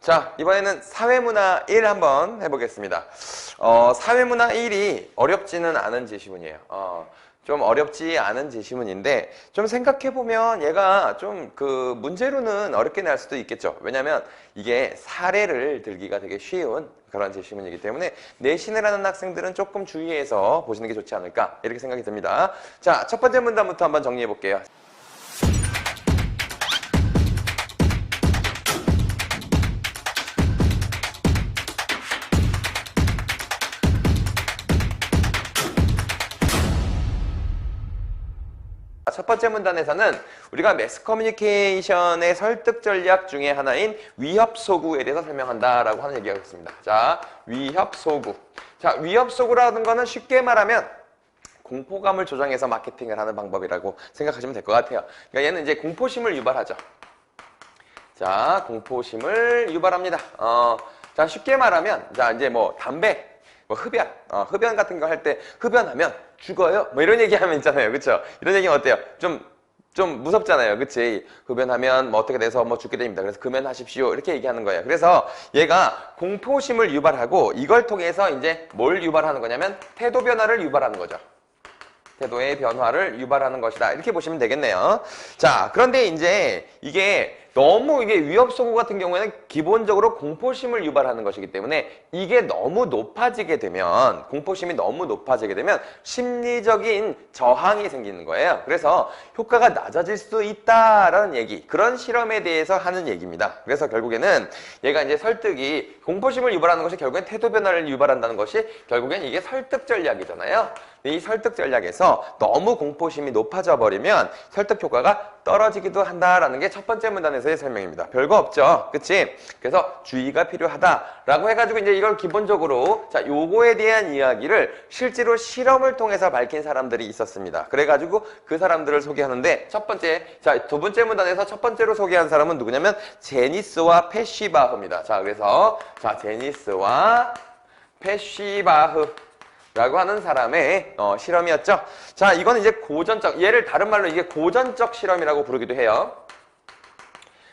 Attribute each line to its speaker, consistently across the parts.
Speaker 1: 자, 이번에는 사회문화 1 한번 해보겠습니다. 사회문화 1이 어렵지는 않은 제시문이에요. 좀 어렵지 않은 제시문인데 좀 생각해보면 얘가 좀 그 문제로는 어렵게 날 수도 있겠죠. 왜냐면 이게 사례를 들기가 되게 쉬운 그런 제시문이기 때문에 내신을 하는 학생들은 조금 주의해서 보시는 게 좋지 않을까 이렇게 생각이 듭니다. 자, 첫 번째 문단부터 한번 정리해 볼게요. 첫 번째 문단에서는 우리가 매스 커뮤니케이션의 설득 전략 중에 하나인 위협 소구에 대해서 설명한다라고 하는 얘기가 있습니다. 자, 위협 소구. 자, 위협 소구라는 거는 쉽게 말하면 공포감을 조장해서 마케팅을 하는 방법이라고 생각하시면 될 것 같아요. 그러니까 얘는 이제 공포심을 유발하죠. 자, 공포심을 유발합니다. 자, 쉽게 말하면 자, 이제 뭐 담배 뭐 흡연, 흡연 같은 거 할 때 흡연하면 죽어요? 뭐 이런 얘기하면 있잖아요. 그쵸? 이런 얘기는 어때요? 좀 무섭잖아요. 그치? 흡연하면 뭐 어떻게 돼서 뭐 죽게 됩니다. 그래서 금연하십시오. 이렇게 얘기하는 거예요. 그래서 얘가 공포심을 유발하고 이걸 통해서 이제 뭘 유발하는 거냐면 태도 변화를 유발하는 거죠. 태도의 변화를 유발하는 것이다. 이렇게 보시면 되겠네요. 자, 그런데 이제 이게 너무 이게 위협 소구 같은 경우에는 기본적으로 공포심을 유발하는 것이기 때문에 이게 너무 높아지게 되면 공포심이 너무 높아지게 되면 심리적인 저항이 생기는 거예요. 그래서 효과가 낮아질 수 있다라는 얘기, 그런 실험에 대해서 하는 얘기입니다. 그래서 결국에는 얘가 이제 설득이 공포심을 유발하는 것이 결국엔 태도 변화를 유발한다는 것이 결국엔 이게 설득 전략이잖아요. 이 설득 전략에서 너무 공포심이 높아져 버리면 설득 효과가 떨어지기도 한다라는 게 첫 번째 문단에서의 설명입니다. 별거 없죠. 그치? 그래서 주의가 필요하다라고 해가지고 이제 이걸 기본적으로 자, 요거에 대한 이야기를 실제로 실험을 통해서 밝힌 사람들이 있었습니다. 그래가지고 그 사람들을 소개하는데 첫 번째, 자, 두 번째 문단에서 첫 번째로 소개한 사람은 누구냐면 제니스와 패쉬바흐입니다. 자, 그래서 자, 제니스와 패쉬바흐 라고 하는 사람의 실험이었죠. 자, 이거는 이제 고전적, 얘를 다른 말로 이게 고전적 실험이라고 부르기도 해요.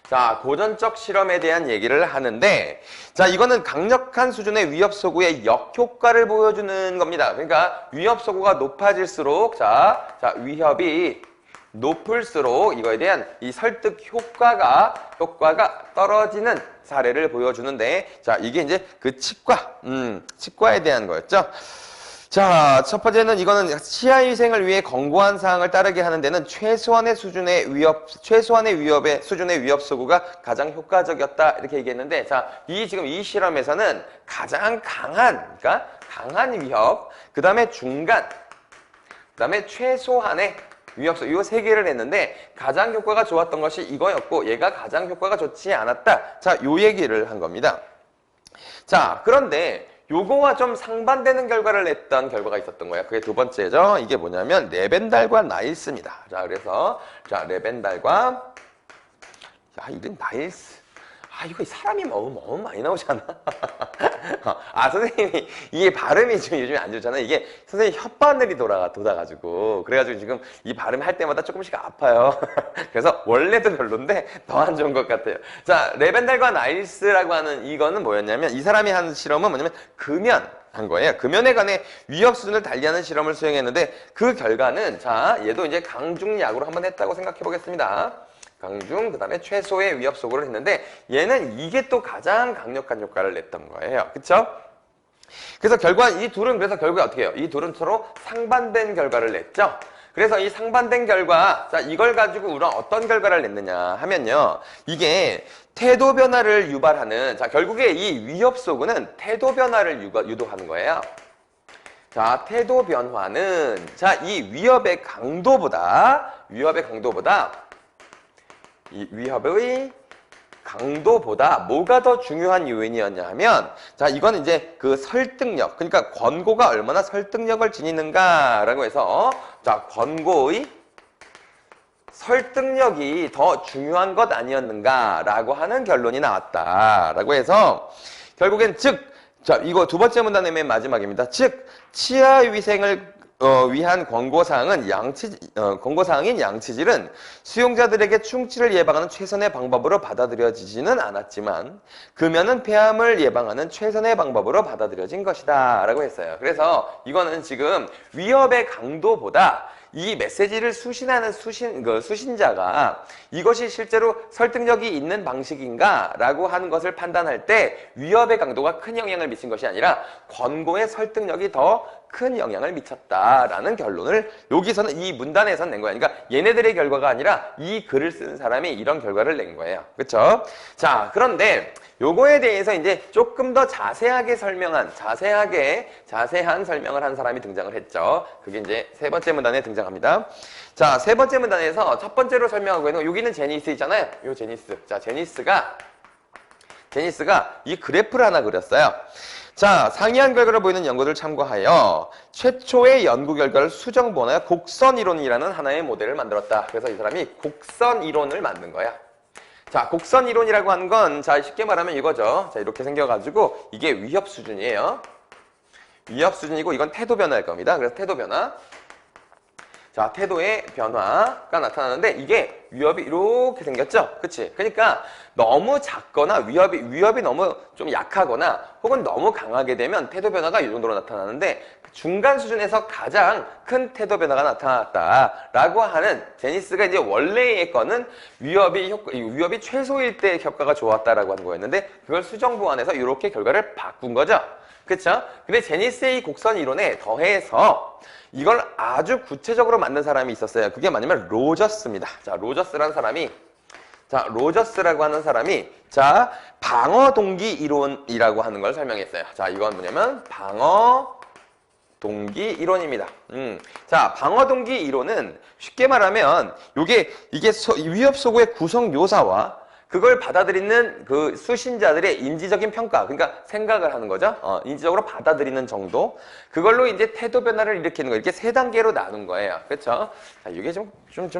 Speaker 1: 자, 고전적 실험에 대한 얘기를 하는데, 자, 이거는 강력한 수준의 위협 소구의 역효과를 보여주는 겁니다. 그러니까 위협 소구가 높아질수록, 자, 위협이 높을수록 이거에 대한 이 설득 효과가 떨어지는 사례를 보여주는데, 자, 이게 이제 그 치과에 대한 거였죠. 자, 첫 번째는 이거는 치아위생을 위해 권고한 사항을 따르게 하는 데는 최소한의 수준의 수준의 위협 소구가 가장 효과적이었다. 이렇게 얘기했는데, 자, 지금 이 실험에서는 가장 그러니까 강한 위협, 그 다음에 중간, 그 다음에 최소한의 위협 소구, 이 세 개를 했는데, 가장 효과가 좋았던 것이 이거였고, 얘가 가장 효과가 좋지 않았다. 자, 요 얘기를 한 겁니다. 자, 그런데, 요거와 좀 상반되는 결과를 냈던 결과가 있었던 거예요. 그게 두 번째죠. 이게 뭐냐면 레벤달과 나일스입니다. 자, 그래서 자, 레벤달과 이런 나일스. 이거 사람이 너무 많이 나오잖아. 선생님이 이게 발음이 좀 요즘에 안 좋잖아요. 이게 선생님 혓바늘이 돋아가지고 그래가지고 지금 이 발음 할 때마다 조금씩 아파요. 그래서 원래도 별론데 더 안 좋은 것 같아요. 자, 레벤달과 나일스라고 하는 이거는 뭐였냐면 이 사람이 한 실험은 뭐냐면 금연한 거예요. 금연에 관해 위협 수준을 달리하는 실험을 수행했는데 그 결과는 자, 얘도 이제 강중약으로 한번 했다고 생각해 보겠습니다. 강중, 그 다음에 최소의 위협 소구를 했는데 얘는 이게 또 가장 강력한 효과를 냈던 거예요. 그쵸? 그래서 이 둘은 그래서 결국에 어떻게 해요? 이 둘은 서로 상반된 결과를 냈죠? 그래서 이 상반된 결과, 자, 이걸 가지고 우리가 어떤 결과를 냈느냐 하면요. 이게 태도 변화를 유발하는, 자, 결국에 이 위협 소구는 태도 변화를 유도하는 거예요. 자, 태도 변화는, 자, 이 위협의 강도보다 이 위협의 강도보다 뭐가 더 중요한 요인이었냐 하면, 자, 이건 이제 그 설득력, 그러니까 권고가 얼마나 설득력을 지니는가라고 해서, 자, 권고의 설득력이 더 중요한 것 아니었는가라고 하는 결론이 나왔다라고 해서, 결국엔 즉, 자, 이거 두 번째 문단의 맨 마지막입니다. 즉, 치아 위생을 위한 권고사항인 양치질은 수용자들에게 충치를 예방하는 최선의 방법으로 받아들여지지는 않았지만 금연은 폐암을 예방하는 최선의 방법으로 받아들여진 것이다 라고 했어요. 그래서 이거는 지금 위협의 강도보다 이 메시지를 수신하는 수신자가 이것이 실제로 설득력이 있는 방식인가 라고 하는 것을 판단할 때 위협의 강도가 큰 영향을 미친 것이 아니라 권고의 설득력이 더 큰 영향을 미쳤다라는 결론을 여기서는 이 문단에서 낸 거야. 그러니까 얘네들의 결과가 아니라 이 글을 쓴 사람이 이런 결과를 낸 거예요. 그렇죠? 자, 그런데 요거에 대해서 이제 조금 더 자세하게 설명한 자세한 설명을 한 사람이 등장을 했죠. 그게 이제 세 번째 문단에 등장합니다. 자, 세 번째 문단에서 첫 번째로 설명하고 있는 거, 여기는 제니스 있잖아요. 요 제니스. 자, 제니스가 이 그래프를 하나 그렸어요. 자, 상이한 결과를 보이는 연구들을 참고하여 최초의 연구 결과를 수정본하여 곡선이론이라는 하나의 모델을 만들었다. 그래서 이 사람이 곡선이론을 만든 거야. 자, 곡선이론이라고 하는 건, 자, 쉽게 말하면 이거죠. 자, 이렇게 생겨가지고 이게 위협 수준이에요. 위협 수준이고 이건 태도 변화일 겁니다. 그래서 태도 변화. 자, 태도의 변화가 나타나는데 이게 위협이 이렇게 생겼죠? 그치? 그러니까 너무 작거나 위협이 너무 좀 약하거나 혹은 너무 강하게 되면 태도 변화가 이 정도로 나타나는데 중간 수준에서 가장 큰 태도 변화가 나타났다라고 하는 제니스가 이제 원래의 거는 위협이 최소일 때 효과가 좋았다라고 하는 거였는데 그걸 수정 보완해서 이렇게 결과를 바꾼 거죠? 그쵸? 근데 제니스의 이 곡선 이론에 더해서 이걸 아주 구체적으로 만든 사람이 있었어요. 그게 뭐냐면 로저스입니다. 자, 로저스라고 하는 사람이 자, 방어 동기 이론이라고 하는 걸 설명했어요. 자, 이건 뭐냐면 방어 동기 이론입니다. 자, 방어 동기 이론은 쉽게 말하면 이게 위협 소구의 구성 묘사와 그걸 받아들이는 그 수신자들의 인지적인 평가, 그러니까 생각을 하는 거죠. 인지적으로 받아들이는 정도. 그걸로 이제 태도 변화를 일으키는 거. 이렇게 세 단계로 나눈 거예요. 그렇죠? 자, 이게 좀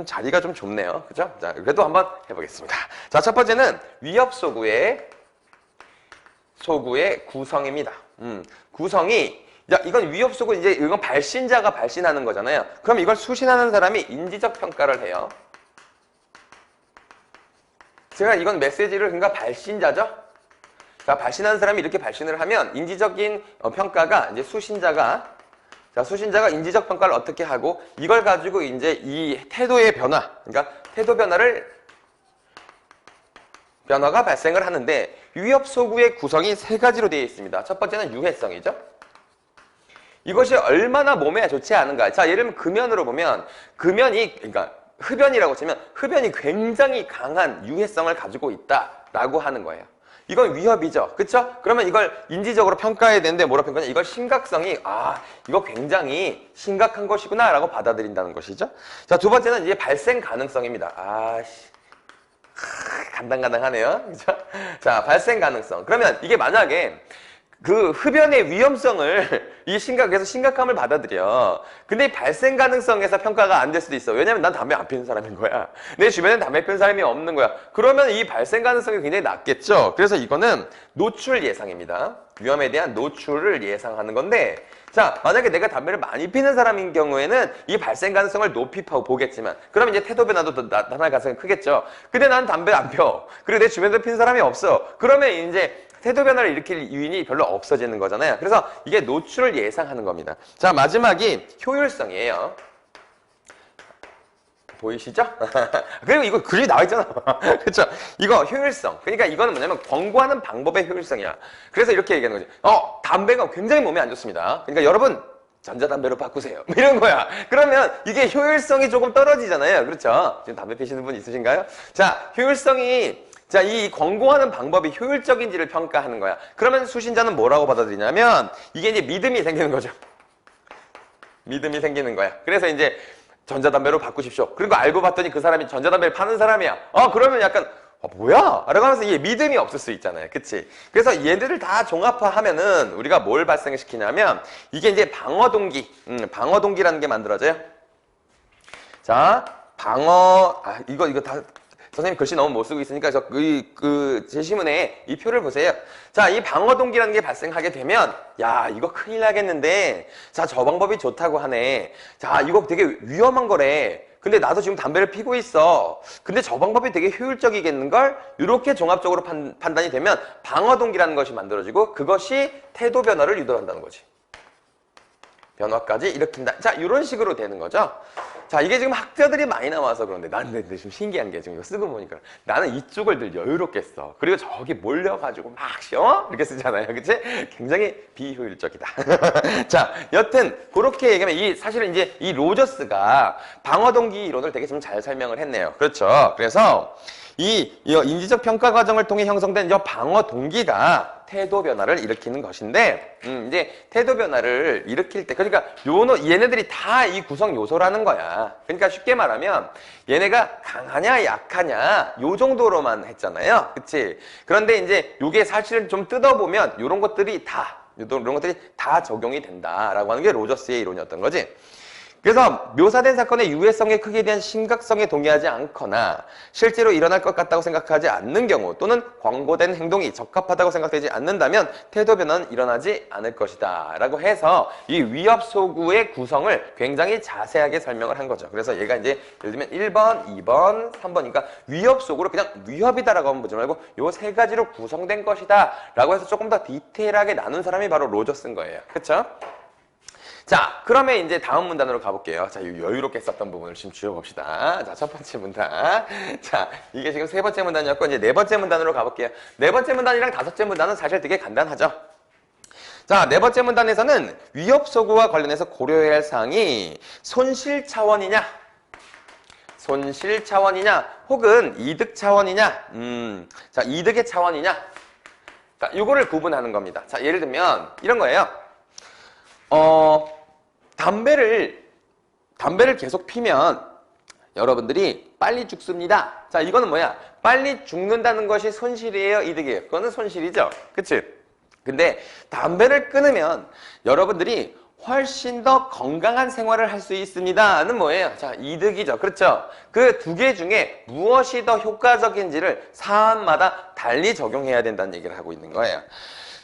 Speaker 1: 자리가 좀 좁네요. 그렇죠? 자, 그래도 한번 해보겠습니다. 자, 첫 번째는 위협 소구의 구성입니다. 구성이, 자, 이건 위협 소구, 이제 이건 발신자가 발신하는 거잖아요. 그럼 이걸 수신하는 사람이 인지적 평가를 해요. 제가 이건 메시지를 그러니까 발신자죠. 자, 발신하는 사람이 이렇게 발신을 하면 인지적인 평가가 이제 수신자가 인지적 평가를 어떻게 하고 이걸 가지고 이제 이 태도의 변화, 그러니까 태도 변화가 발생을 하는데 위협 소구의 구성이 세 가지로 되어 있습니다. 첫 번째는 유해성이죠. 이것이 얼마나 몸에 좋지 않은가. 자, 예를 들면 금연으로 보면 그러니까 흡연이라고 치면 흡연이 굉장히 강한 유해성을 가지고 있다라고 하는 거예요. 이건 위협이죠. 그렇죠? 그러면 이걸 인지적으로 평가해야 되는데 뭐라 평가하냐? 이걸 심각성이 이거 굉장히 심각한 것이구나 라고 받아들인다는 것이죠. 자, 두 번째는 이제 발생 가능성입니다. 간당간당하네요. 그렇죠? 자, 발생 가능성. 그러면 이게 만약에 그 흡연의 위험성을 그래서 심각함을 받아들여. 근데 발생 가능성에서 평가가 안 될 수도 있어. 왜냐면 난 담배 안 피는 사람인 거야. 내 주변엔 담배 피는 사람이 없는 거야. 그러면 이 발생 가능성이 굉장히 낮겠죠. 그래서 이거는 노출 예상입니다. 위험에 대한 노출을 예상하는 건데, 자, 만약에 내가 담배를 많이 피는 사람인 경우에는 이 발생 가능성을 높이 보겠지만, 그러면 이제 태도 변화도 더 나타날 가능성이 크겠죠. 근데 난 담배 안 펴. 그리고 내 주변에도 피는 사람이 없어. 그러면 이제 태도 변화를 일으킬 요인이 별로 없어지는 거잖아요. 그래서 이게 노출을 예상하는 겁니다. 자, 마지막이 효율성이에요. 보이시죠? 그리고 이거 글이 나와 있잖아. 그렇죠? 이거 효율성. 그러니까 이거는 뭐냐면 권고하는 방법의 효율성이야. 그래서 이렇게 얘기하는 거지. 담배가 굉장히 몸에 안 좋습니다. 그러니까 여러분 전자담배로 바꾸세요. 이런 거야. 그러면 이게 효율성이 조금 떨어지잖아요. 그렇죠? 지금 담배 피시는 분 있으신가요? 자, 이 권고하는 방법이 효율적인지를 평가하는 거야. 그러면 수신자는 뭐라고 받아들이냐면 이게 이제 믿음이 생기는 거죠. 믿음이 생기는 거야. 그래서 이제 전자담배로 바꾸십시오. 그리고 알고 봤더니 그 사람이 전자담배를 파는 사람이야. 그러면 약간 뭐야? 라고 하면서 이게 믿음이 없을 수 있잖아요. 그치? 그래서 얘들을 다 종합화하면은 우리가 뭘 발생시키냐면 이게 이제 방어동기라는 게 만들어져요. 자, 이거 다 선생님 글씨 너무 못 쓰고 있으니까 그 제시문에 이 표를 보세요. 자, 이 방어 동기라는 게 발생하게 되면 야, 이거 큰일 나겠는데. 자, 저 방법이 좋다고 하네. 자, 이거 되게 위험한 거래. 근데 나도 지금 담배를 피고 있어. 근데 저 방법이 되게 효율적이겠는걸? 이렇게 종합적으로 판단이 되면 방어 동기라는 것이 만들어지고 그것이 태도 변화를 유도한다는 거지. 변화까지 일으킨다. 자, 이런 식으로 되는 거죠. 자, 이게 지금 학자들이 많이 나와서 그런데 나는 근데 좀 신기한 게 지금 이거 쓰고 보니까 나는 이쪽을 늘 여유롭게 써. 그리고 저기 몰려가지고 막 이렇게 쓰잖아요. 그치? 굉장히 비효율적이다. 자, 여튼 그렇게 얘기하면 이 사실은 이제 이 로저스가 방어동기 이론을 되게 좀 잘 설명을 했네요. 그렇죠? 그래서 이 인지적 평가 과정을 통해 형성된 이 방어 동기가 태도 변화를 일으키는 것인데, 이제 태도 변화를 일으킬 때, 그러니까 얘네들이 다 이 구성 요소라는 거야. 그러니까 쉽게 말하면 얘네가 강하냐 약하냐 요 정도로만 했잖아요. 그치? 그런데 이제 요게 사실은 좀 뜯어보면 이런 것들이 다 적용이 된다라고 하는 게 로저스의 이론이었던 거지. 그래서 묘사된 사건의 유해성의 크기에 대한 심각성에 동의하지 않거나 실제로 일어날 것 같다고 생각하지 않는 경우 또는 권고된 행동이 적합하다고 생각되지 않는다면 태도 변화는 일어나지 않을 것이다 라고 해서 이 위협 소구의 구성을 굉장히 자세하게 설명을 한 거죠. 그래서 얘가 이제 예를 들면 1번, 2번, 3번이니까 위협 소구를 그냥 위협이다라고 하면 보지 말고 요 세 가지로 구성된 것이다 라고 해서 조금 더 디테일하게 나눈 사람이 바로 로저스인 거예요. 그쵸? 자, 그러면 이제 다음 문단으로 가볼게요. 자, 여유롭게 썼던 부분을 지금 줄여봅시다. 자, 첫 번째 문단. 자, 이게 지금 세 번째 문단이었고, 이제 네 번째 문단으로 가볼게요. 네 번째 문단이랑 다섯째 문단은 사실 되게 간단하죠. 자, 네 번째 문단에서는 위협 소구와 관련해서 고려해야 할 사항이 손실 차원이냐, 혹은 이득 차원이냐, 자, 이득의 차원이냐. 자, 요거를 구분하는 겁니다. 자, 예를 들면 이런 거예요. 담배를 계속 피면 여러분들이 빨리 죽습니다. 자, 이거는 뭐야? 빨리 죽는다는 것이 손실이에요, 이득이에요? 그거는 손실이죠. 그치? 근데 담배를 끊으면 여러분들이 훨씬 더 건강한 생활을 할 수 있습니다는 뭐예요? 자, 이득이죠. 그렇죠? 그 두 개 중에 무엇이 더 효과적인지를 사안마다 달리 적용해야 된다는 얘기를 하고 있는 거예요.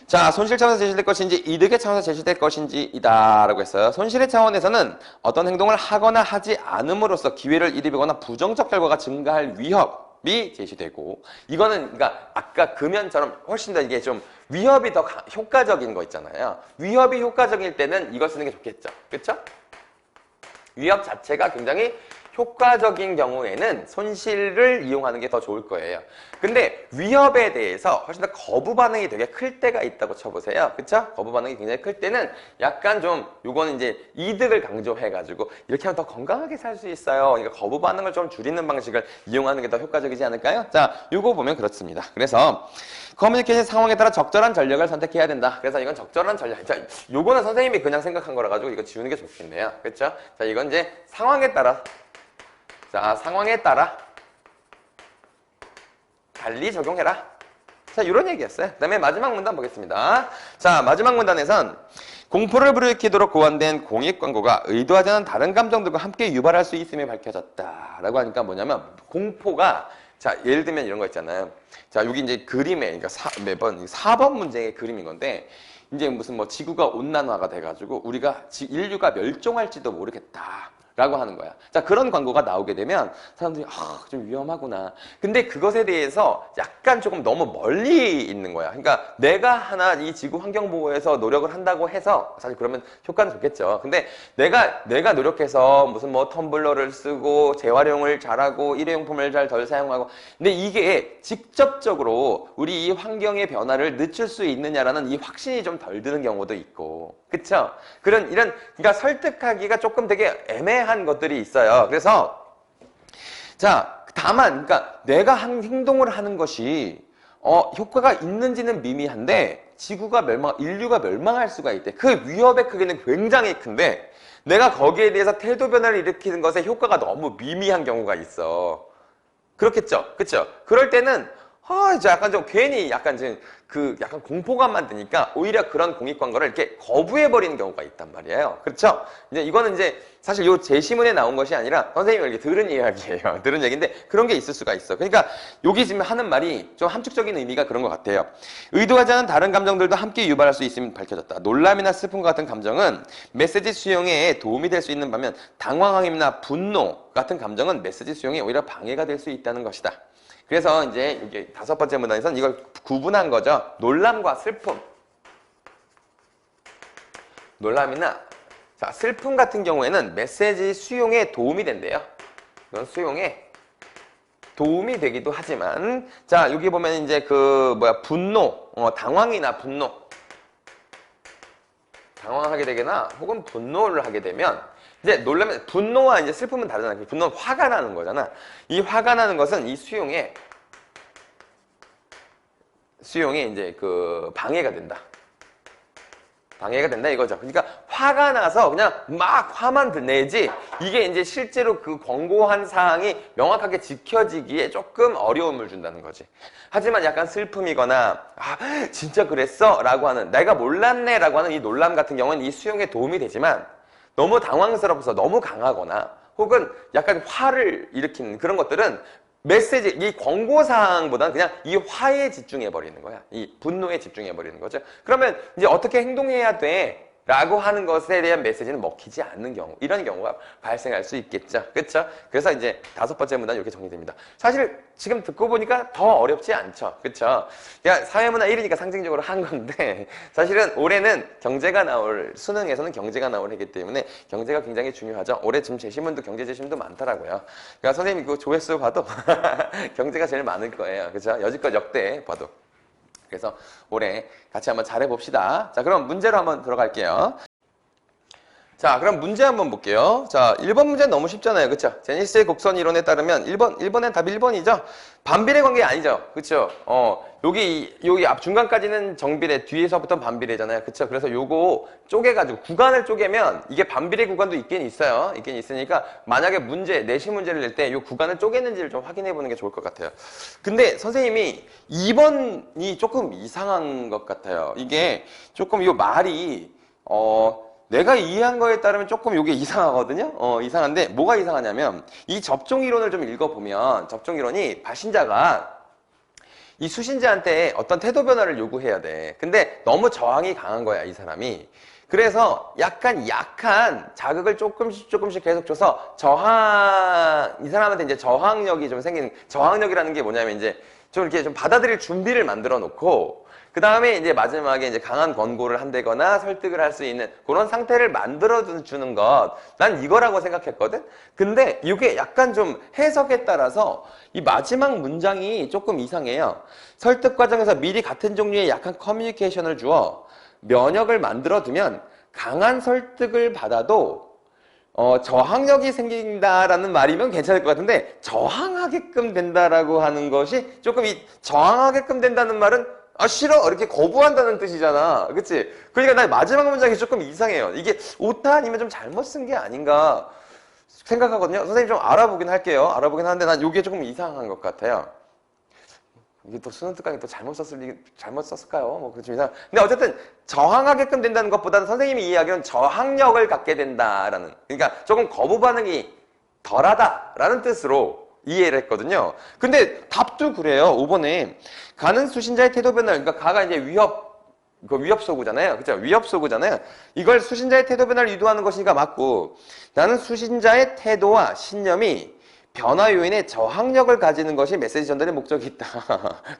Speaker 1: 자, 손실 차원에서 제시될 것인지 이득의 차원에서 제시될 것인지이다 라고 했어요. 손실의 차원에서는 어떤 행동을 하거나 하지 않음으로써 기회를 잃으거나 부정적 결과가 증가할 위협이 제시되고, 이거는 그러니까 아까 금연처럼 훨씬 더 이게 좀 위협이 더 효과적인 거 있잖아요. 위협이 효과적일 때는 이걸 쓰는 게 좋겠죠. 그렇죠? 위협 자체가 굉장히 효과적인 경우에는 손실을 이용하는 게 더 좋을 거예요. 근데 위협에 대해서 훨씬 더 거부 반응이 되게 클 때가 있다고 쳐보세요. 그쵸? 거부 반응이 굉장히 클 때는 약간 좀 요거는 이제 이득을 강조해가지고 이렇게 하면 더 건강하게 살 수 있어요. 그러니까 거부 반응을 좀 줄이는 방식을 이용하는 게 더 효과적이지 않을까요? 자, 요거 보면 그렇습니다. 그래서 커뮤니케이션 상황에 따라 적절한 전략을 선택해야 된다. 그래서 이건 적절한 전략. 자, 요거는 선생님이 그냥 생각한 거라 가지고 이거 지우는 게 좋겠네요. 그쵸? 자, 이건 이제 상황에 따라 달리 적용해라. 자, 이런 얘기였어요. 그 다음에 마지막 문단 보겠습니다. 자, 마지막 문단에선 공포를 불러일으키도록 고안된 공익 광고가 의도하지 않은 다른 감정들과 함께 유발할 수 있음이 밝혀졌다. 라고 하니까 뭐냐면, 공포가, 자, 예를 들면 이런 거 있잖아요. 자, 여기 이제 그림에, 그러니까 매번 4번 문제의 그림인 건데, 이제 무슨 뭐 지구가 온난화가 돼가지고 우리가 인류가 멸종할지도 모르겠다. 라고 하는 거야. 자, 그런 광고가 나오게 되면 사람들이 좀 위험하구나. 근데 그것에 대해서 약간 조금 너무 멀리 있는 거야. 그러니까 내가 하나 이 지구 환경 보호에서 노력을 한다고 해서 사실 그러면 효과는 좋겠죠. 근데 내가 노력해서 무슨 뭐 텀블러를 쓰고 재활용을 잘하고 일회용품을 잘 덜 사용하고, 근데 이게 직접적으로 우리 이 환경의 변화를 늦출 수 있느냐라는 이 확신이 좀 덜 드는 경우도 있고, 그쵸? 그러니까 설득하기가 조금 되게 애매한 것들이 있어요. 그래서, 자, 다만, 그러니까 내가 행동을 하는 것이, 효과가 있는지는 미미한데, 인류가 멸망할 수가 있대. 그 위협의 크기는 굉장히 큰데, 내가 거기에 대해서 태도 변화를 일으키는 것에 효과가 너무 미미한 경우가 있어. 그렇겠죠? 그쵸? 그럴 때는, 이제 약간 좀 괜히 약간 지금 약간 공포감만 드니까 오히려 그런 공익 광고를 이렇게 거부해버리는 경우가 있단 말이에요. 그렇죠? 이제 이거는 이제 사실 요 제시문에 나온 것이 아니라 선생님이 이렇게 들은 이야기예요. 들은 얘기인데 그런 게 있을 수가 있어. 그러니까 여기 지금 하는 말이 좀 함축적인 의미가 그런 것 같아요. 의도하지 않은 다른 감정들도 함께 유발할 수 있음이 밝혀졌다. 놀람이나 슬픔과 같은 감정은 메시지 수용에 도움이 될 수 있는 반면 당황함이나 분노 같은 감정은 메시지 수용에 오히려 방해가 될 수 있다는 것이다. 그래서 이제 여기 5번째 문단에서는 이걸 구분한 거죠. 놀람과 슬픔. 놀람이나 슬픔 같은 경우에는 메시지 수용에 도움이 된대요. 이건 수용에 도움이 되기도 하지만 여기 보면 이제 분노, 당황이나 분노. 당황하게 되거나 혹은 분노를 하게 되면 이제 놀라면 분노와 이제 슬픔은 다르잖아요. 분노는 화가 나는 거잖아. 이 화가 나는 것은 이 수용에 이제 방해가 된다. 방해가 된다 이거죠. 그러니까 화가 나서 그냥 막 화만 내지 이게 이제 실제로 그 권고한 사항이 명확하게 지켜지기에 조금 어려움을 준다는 거지. 하지만 약간 슬픔이거나 진짜 그랬어? 라고 하는 내가 몰랐네 라고 하는 이 놀람 같은 경우는 이 수용에 도움이 되지만 너무 당황스럽어서 너무 강하거나 혹은 약간 화를 일으키는 그런 것들은 메시지, 이 권고사항보다는 그냥 이 화에 집중해버리는 거야. 이 분노에 집중해버리는 거죠. 그러면 이제 어떻게 행동해야 돼? 라고 하는 것에 대한 메시지는 먹히지 않는 경우, 이런 경우가 발생할 수 있겠죠. 그렇죠? 그래서 이제 5번째 문단 이렇게 정리됩니다. 사실 지금 듣고 보니까 더 어렵지 않죠. 그렇죠? 그러니까 사회문화 1이니까 상징적으로 한 건데 사실은 올해는 경제가 나올, 수능에서는 경제가 나올 해기 때문에 경제가 굉장히 중요하죠. 올해 지금 제시문도 경제 제시문도 많더라고요. 그러니까 선생님 그 조회수 봐도 경제가 제일 많을 거예요. 그렇죠? 여지껏 역대 봐도. 그래서 올해 같이 한번 잘해봅시다. 자, 그럼 문제로 한번 들어갈게요. 자, 그럼 문제 한번 볼게요. 자, 1번 문제는 너무 쉽잖아요. 그쵸? 제니스의 곡선 이론에 따르면 1번엔 답 1번이죠? 반비례 관계 아니죠? 그쵸? 여기 앞 중간까지는 정비례, 뒤에서부터 반비례잖아요. 그쵸? 그래서 요거 쪼개가지고, 구간을 쪼개면 이게 반비례 구간도 있긴 있어요. 있긴 있으니까 만약에 내시 문제를 낼 때 요 구간을 쪼개는지를 좀 확인해 보는 게 좋을 것 같아요. 근데 선생님이 2번이 조금 이상한 것 같아요. 이게 조금 요 말이, 내가 이해한 거에 따르면 조금 이게 이상하거든요. 이상한데 뭐가 이상하냐면 이 접종이론을 좀 읽어보면 접종이론이 발신자가 이 수신자한테 어떤 태도 변화를 요구해야 돼. 근데 너무 저항이 강한 거야, 이 사람이. 그래서 약간 자극을 조금씩 계속 줘서 이 사람한테 이제 저항력이 좀 생기는, 저항력이라는 게 뭐냐면 이제 좀 이렇게 좀 받아들일 준비를 만들어 놓고 그 다음에 이제 마지막에 이제 강한 권고를 한다거나 설득을 할 수 있는 그런 상태를 만들어 주는 것. 난 이거라고 생각했거든? 근데 이게 약간 좀 해석에 따라서 이 마지막 문장이 조금 이상해요. 설득 과정에서 미리 같은 종류의 약한 커뮤니케이션을 주어 면역을 만들어 두면 강한 설득을 받아도 저항력이 생긴다라는 말이면 괜찮을 것 같은데 저항하게끔 된다라고 하는 것이 조금 이 저항하게끔 된다는 말은 싫어 이렇게 거부한다는 뜻이잖아. 그치? 그러니까 나 마지막 문장이 조금 이상해요. 이게 오타 아니면 좀 잘못 쓴 게 아닌가 생각하거든요. 선생님 좀 알아보긴 할게요. 알아보긴 하는데 난 이게 조금 이상한 것 같아요. 이게 또 수능 특강이 또 잘못 썼을까요? 뭐 그렇죠. 근데 어쨌든 저항하게끔 된다는 것보다는 선생님이 이야기하는 저항력을 갖게 된다라는, 그러니까 조금 거부 반응이 덜하다라는 뜻으로 이해를 했거든요. 근데 답도 그래요. 5번에 가는 수신자의 태도 변화, 그러니까 가가 이제 위협 소구잖아요. 그죠? 위협 소구잖아요. 이걸 수신자의 태도 변화를 유도하는 것이니까 맞고, 나는 수신자의 태도와 신념이 변화 요인의 저항력을 가지는 것이 메시지 전달의 목적이 있다.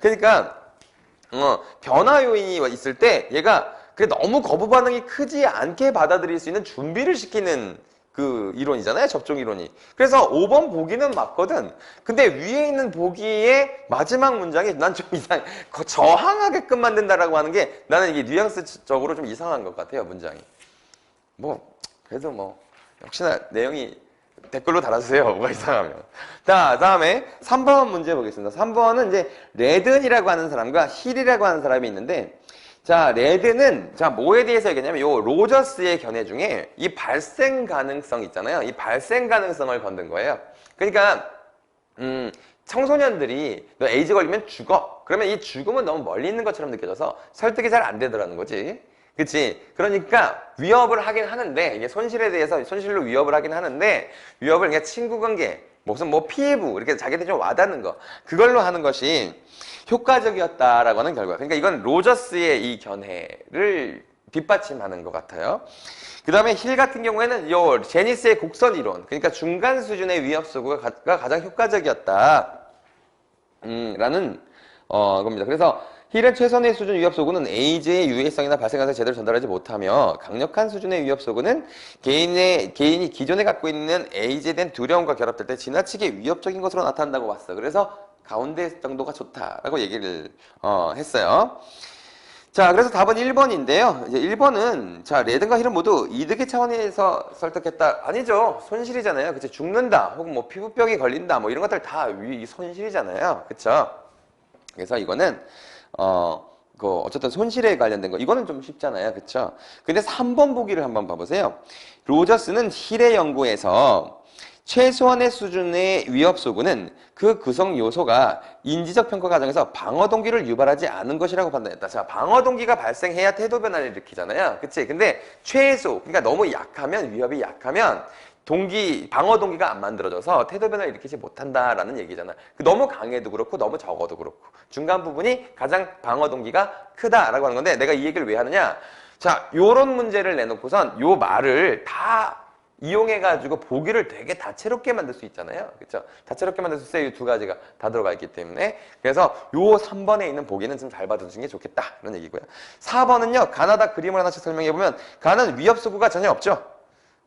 Speaker 1: 그러니까 변화 요인이 있을 때 얘가 너무 거부 반응이 크지 않게 받아들일 수 있는 준비를 시키는 그 이론이잖아요. 접종 이론이. 그래서 5번 보기는 맞거든. 근데 위에 있는 보기의 마지막 문장이 난 좀 저항하게끔 만든다라고 하는 게 나는 이게 뉘앙스적으로 좀 이상한 것 같아요. 문장이. 그래도 역시나 내용이 댓글로 달아주세요. 뭐가 이상하면. 자, 다음에 3번 문제 보겠습니다. 3번은 이제 레든이라고 하는 사람과 힐이라고 하는 사람이 있는데, 자, 레드는, 뭐에 대해서 얘기했냐면, 요 로저스의 견해 중에 이 발생 가능성 있잖아요. 이 발생 가능성을 건든 거예요. 그러니까, 청소년들이 너 에이즈 걸리면 죽어. 그러면 이 죽음은 너무 멀리 있는 것처럼 느껴져서 설득이 잘 안 되더라는 거지. 그치? 그러니까 위협을 하긴 하는데, 이게 손실에 대해서 손실로 위협을 하긴 하는데, 위협을 그냥 친구 관계, 무슨 뭐 피해부, 이렇게 자기들이 좀 와닿는 거, 그걸로 하는 것이 효과적이었다라고 하는 결과. 그러니까 이건 로저스의 이 견해를 뒷받침하는 것 같아요. 그 다음에 힐 같은 경우에는 요 제니스의 곡선 이론, 그러니까 중간 수준의 위협 소구가 가장 효과적이었다. 라는 겁니다. 그래서 힐은 최선의 수준 위협 소구는 에이즈의 유해성이나 발생관을 제대로 전달하지 못하며 강력한 수준의 위협 소구는 개인이 기존에 갖고 있는 에이즈에 대한 두려움과 결합될 때 지나치게 위협적인 것으로 나타난다고 봤어. 그래서 가운데 정도가 좋다라고 얘기를 했어요. 자, 그래서 답은 1번인데요. 이제 1번은, 자, 레든과 힐은 모두 이득의 차원에서 설득했다. 아니죠. 손실이잖아요. 그치? 죽는다. 혹은 뭐 피부병이 걸린다. 뭐 이런 것들 다 손실이잖아요. 그쵸? 그래서 이거는, 어쨌든 손실에 관련된 거. 이거는 좀 쉽잖아요. 그쵸? 근데 3번 보기를 한번 봐보세요. 로저스는 힐의 연구에서 최소한의 수준의 위협 소구는 그 구성 요소가 인지적 평가 과정에서 방어 동기를 유발하지 않은 것이라고 판단했다. 자, 방어 동기가 발생해야 태도 변화를 일으키잖아요. 그치? 근데 최소, 그러니까 너무 약하면, 위협이 약하면 방어 동기가 안 만들어져서 태도 변화를 일으키지 못한다라는 얘기잖아. 너무 강해도 그렇고 너무 적어도 그렇고 중간 부분이 가장 방어 동기가 크다라고 하는 건데, 내가 이 얘기를 왜 하느냐? 자, 요런 문제를 내놓고선 요 말을 다 이용해가지고 보기를 되게 다채롭게 만들 수 있잖아요. 그쵸? 다채롭게 만들 수 있어요. 이 두 가지가 다 들어가 있기 때문에. 그래서 요 3번에 있는 보기는 좀 잘 봐두는 게 좋겠다. 이런 얘기고요. 4번은요. 가나다 그림을 하나씩 설명해보면 가는 위협 소구가 전혀 없죠.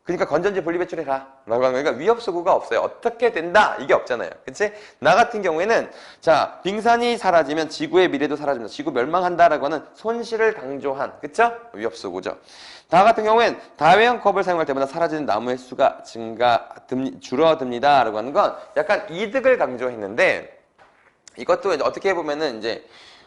Speaker 1: 그러니까 건전지 분리배출해라 라고 하는 거니까 위협 소구가 없어요. 어떻게 된다 이게 없잖아요. 그치? 나 같은 경우에는 자, 빙산이 사라지면 지구의 미래도 사라집니다. 지구 멸망한다라고 하는 손실을 강조한, 그쵸? 위협 소구죠. 나 같은 경우엔 다회용 컵을 사용할 때마다 사라지는 나무의 수가 줄어듭니다 라고 하는 건 약간 이득을 강조했는데, 이것도 이제 어떻게 보면은 이제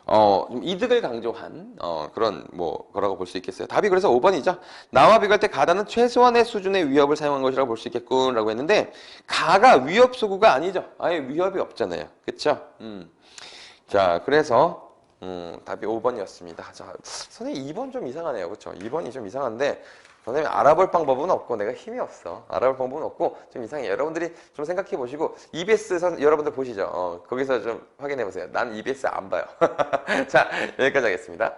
Speaker 1: 좀 이득을 강조한 그런 거라고 볼 수 있겠어요. 답이 그래서 5번이죠. 나와 비교할 때 가다는 최소한의 수준의 위협을 사용한 것이라고 볼 수 있겠군라고 했는데, 가가 위협 소구가 아니죠. 아예 위협이 없잖아요. 그쵸? 자, 그래서 답이 5번이었습니다. 자, 선생님 2번 좀 이상하네요. 그쵸? 2번이 좀 이상한데, 선생님 알아볼 방법은 없고 내가 힘이 없어. 알아볼 방법은 없고 좀 이상해. 여러분들이 좀 생각해 보시고 EBS 여러분들 보시죠. 거기서 좀 확인해 보세요. 난 EBS 안 봐요. 자, 여기까지 하겠습니다.